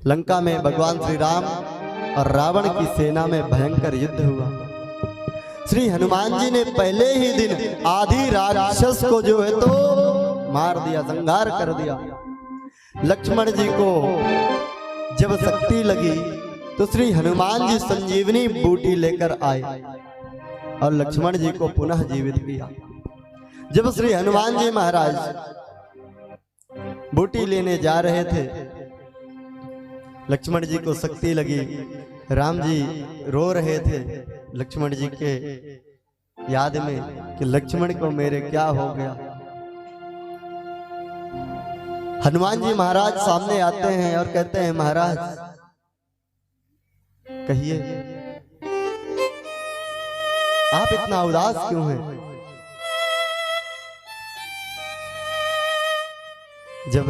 लंका में भगवान श्री राम और रावण की सेना में भयंकर युद्ध हुआ। श्री हनुमान जी ने पहले ही दिन आदि राक्षस को जो है तो मार दिया, संहार कर दिया। लक्ष्मण जी को जब शक्ति लगी तो श्री हनुमान जी संजीवनी बूटी लेकर आए और लक्ष्मण जी को पुनः जीवित किया। जब श्री हनुमान जी महाराज बूटी लेने जा रहे थे, लक्ष्मण जी को शक्ति लगी। राम जी रो रहे थे लक्ष्मण जी के याद में कि लक्ष्मण को मेरे क्या हो गया। हनुमान जी महाराज सामने आते हैं और कहते हैं, महाराज कहिए आप इतना उदास क्यों हैं? जब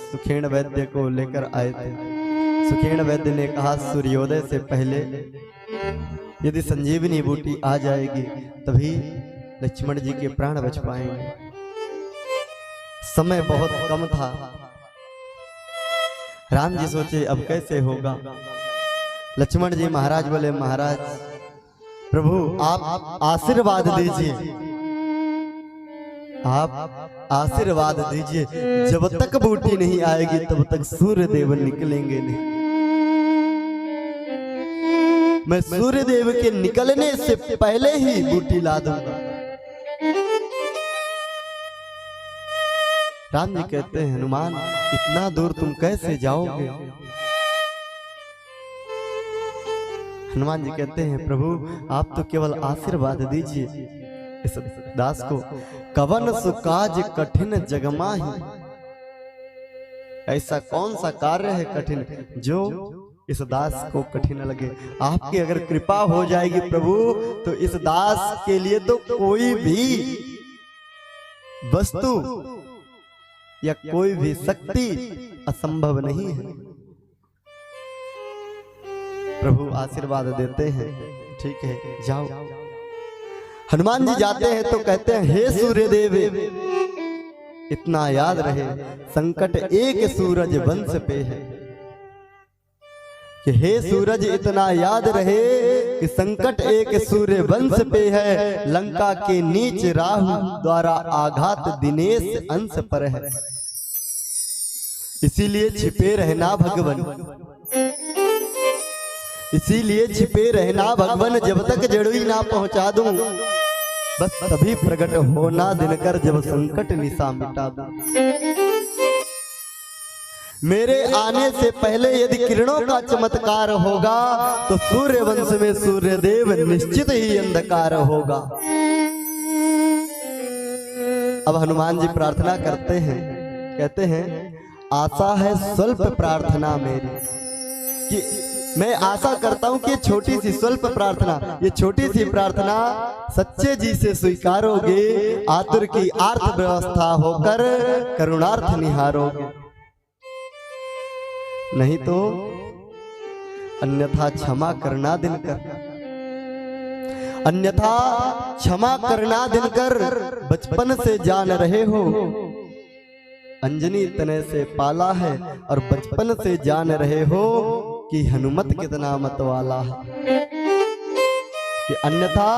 सुखेण वैद्य को लेकर आए थे, सुखेण वैद्य ने कहा सूर्योदय से पहले यदि संजीवनी बूटी आ जाएगी तभी लक्ष्मण जी के प्राण बच पाएंगे। समय बहुत कम था। राम जी सोचे अब कैसे होगा। लक्ष्मण जी महाराज बोले, महाराज प्रभु आप आशीर्वाद दीजिए, आप आशीर्वाद दीजिए। जब तक बूटी नहीं आएगी तब तक सूर्य देव निकलेंगे नहीं। मैं सूर्य देव के निकलने से पहले ही बूटी ला दूंगा। राम जी कहते हैं, हनुमान इतना दूर तुम कैसे जाओगे? हनुमान जी कहते हैं, प्रभु आप तो केवल आशीर्वाद दीजिए इस दास को। कवन सुकाज कठिन जगमाही, ऐसा कौन सा कार्य है कठिन जो इस दास को कठिन लगे। आपकी अगर कृपा हो जाएगी प्रभु तो इस दास के लिए तो कोई भी वस्तु या कोई भी शक्ति असंभव नहीं है। प्रभु आशीर्वाद देते हैं, ठीक है जाओ। हनुमान जी जाते हैं तो कहते हैं, हे सूर्य देव इतना याद रहे संकट एक सूरज वंश पे है, कि हे सूरज इतना याद रहे कि संकट एक सूर्य वंश पे है। लंका के नीच राहु द्वारा आघात दिनेश अंश पर है, इसीलिए छिपे रहना भगवन, इसीलिए छिपे रहना भगवन। जब तक जड़ुई ना पहुंचा दूं बस तभी प्रकट होना दिनकर, जब संकट निशा मिटा दूं। मेरे आने से पहले यदि किरणों का चमत्कार होगा तो सूर्य वंश में सूर्य देव निश्चित ही अंधकार होगा। अब हनुमान जी प्रार्थना करते हैं, कहते हैं आशा है स्वल्प प्रार्थना मेरी, कि मैं आशा करता हूं कि छोटी सी स्वल्प प्रार्थना, ये छोटी सी प्रार्थना सच्चे जी से स्वीकारोगे, आतुर की आर्थ व्यवस्था होकर करुणार्थ निहारोगे, नहीं तो अन्यथा क्षमा करना दिनकर, अन्यथा क्षमा करना दिनकर। बचपन से जान रहे हो अंजनी तने से पाला है, और बचपन से जान रहे हो कि हनुमत कितना मतवाला है, कि अन्यथा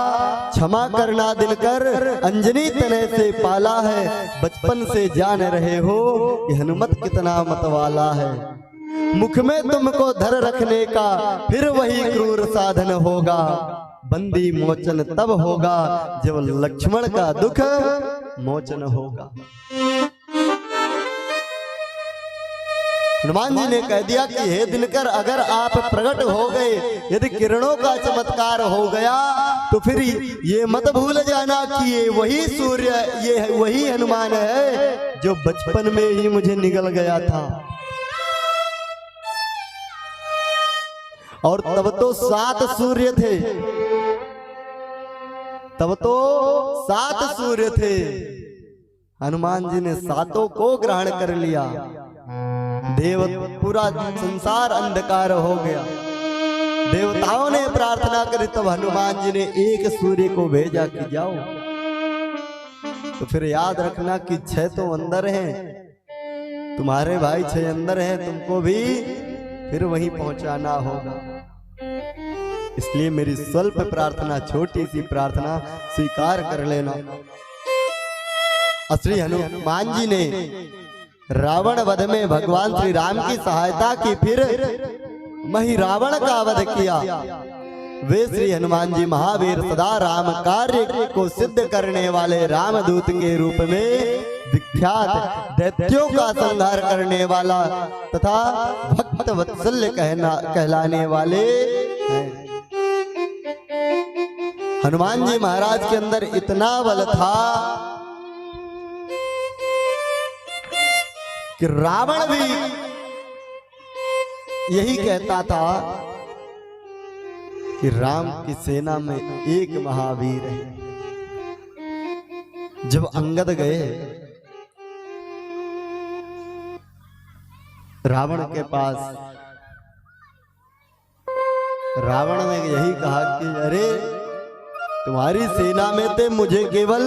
क्षमा करना दिनकर। अंजनी तने से पाला है, बचपन से जान रहे हो कि हनुमत कितना मतवाला है। मुख में तुमको धर रखने का फिर वही क्रूर साधन होगा, बंदी मोचन तब होगा जब लक्ष्मण का दुख मोचन होगा। हनुमान जी ने कह दिया कि हे दिनकर अगर आप प्रकट हो गए, यदि किरणों का चमत्कार हो गया तो फिर ये मत भूल जाना कि ये वही सूर्य, ये वही हनुमान है जो बचपन में ही मुझे निगल गया था। और तब तो 7 सूर्य थे, तब तो 7 सूर्य थे। हनुमान जी ने 7 को ग्रहण कर लिया, देव पूरा संसार अंधकार हो गया। देवताओं ने प्रार्थना करी तब हनुमान जी ने एक सूर्य को भेजा कि जाओ। तो फिर याद रखना कि 6 तो अंदर हैं, तुम्हारे भाई 6 अंदर हैं, तुमको भी फिर वहीं पहुंचाना होगा। इसलिए मेरी स्वल्प प्रार्थना, छोटी सी प्रार्थना स्वीकार कर लेना। श्री हनुमान जी ने रावण वध में भगवान श्री राम की सहायता की, फिर वही रावण का वध किया। वे श्री हनुमान जी महावीर, सदा राम कार्य को सिद्ध करने वाले रामदूत के रूप में विख्यात, दैत्यों का संहार करने वाला तथा भक्त वत्सल्य कहलाने वाले हैं। हनुमान जी महाराज के अंदर इतना बल था कि रावण भी यही कहता था कि राम की सेना में एक महावीर है। जब अंगद गए रावण के पास, रावण ने यही कहा कि अरे तुम्हारी सेना में तो मुझे केवल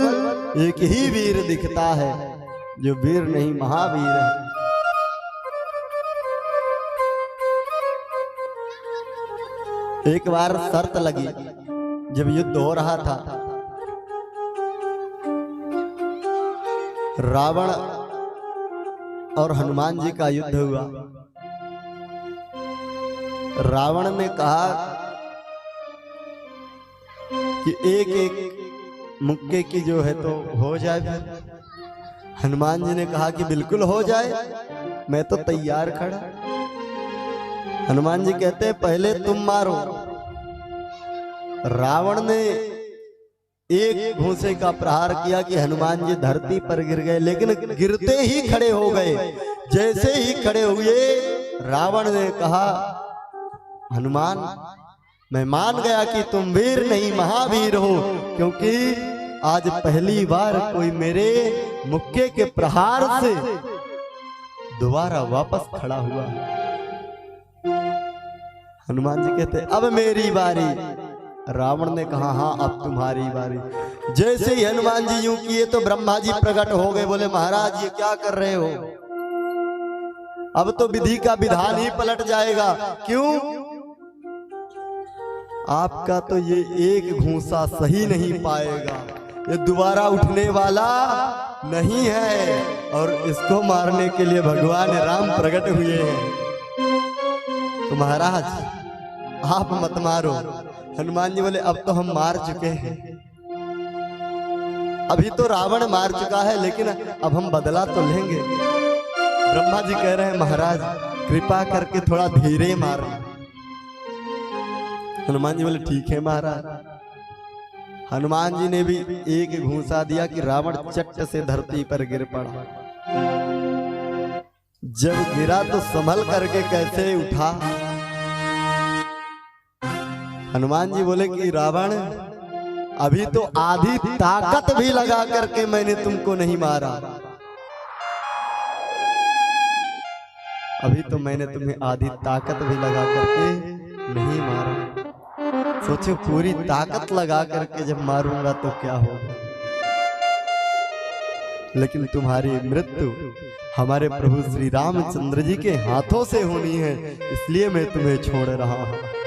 एक ही वीर दिखता है, जो वीर नहीं महावीर है। एक बार शर्त लगी, जब युद्ध हो रहा था, रावण और हनुमान जी का युद्ध हुआ। रावण ने कहा कि एक एक मुक्के की जो है तो हो जाए। फिर हनुमान जी ने कहा कि बिल्कुल हो जाए, मैं तो तैयार खड़ा। हनुमान जी कहते हैं पहले तुम मारो। रावण ने एक घूंसे का प्रहार किया कि हनुमान जी धरती पर गिर गए, लेकिन गिरते ही खड़े हो गए। जैसे ही खड़े हुए रावण ने कहा, हनुमान मैं मान गया कि तुम वीर नहीं महावीर हो, क्योंकि आज पहली बार कोई मेरे मुक्के के प्रहार से दोबारा वापस खड़ा हुआ। हनुमान जी कहते अब मेरी बारी। रावण ने कहा हाँ अब तुम्हारी बारी। जैसे ही हनुमान जी यूं किए तो ब्रह्मा जी प्रकट हो गए। बोले महाराज ये क्या कर रहे हो, अब तो विधि का विधान ही पलट जाएगा। क्यों? आपका तो ये एक घूंसा सही नहीं पाएगा, ये दोबारा उठने वाला नहीं है, और इसको मारने के लिए भगवान राम प्रकट हुए हैं। तो महाराज आप मत मारो। हनुमान जी बोले अब तो हम मार चुके हैं, अभी तो रावण मार चुका है, लेकिन अब हम बदला तो लेंगे। ब्रह्मा जी कह रहे हैं महाराज कृपा करके थोड़ा धीरे मारना। हनुमान जी बोले ठीक है महाराज। हनुमान जी ने भी एक घूंसा दिया कि रावण चट से धरती पर गिर पड़ा। जब गिरा तो संभल करके कैसे उठा। हनुमान जी बोले कि रावण अभी तो आधी ताकत भी लगा करके मैंने तुमको नहीं मारा, अभी तो मैंने तुम्हें आधी ताकत भी लगा करके नहीं मारा। सोचो पूरी ताकत लगा करके जब मारूंगा तो क्या होगा। लेकिन तुम्हारी मृत्यु हमारे प्रभु श्री रामचंद्र जी के हाथों से होनी है, इसलिए मैं तुम्हें छोड़ रहा हूं।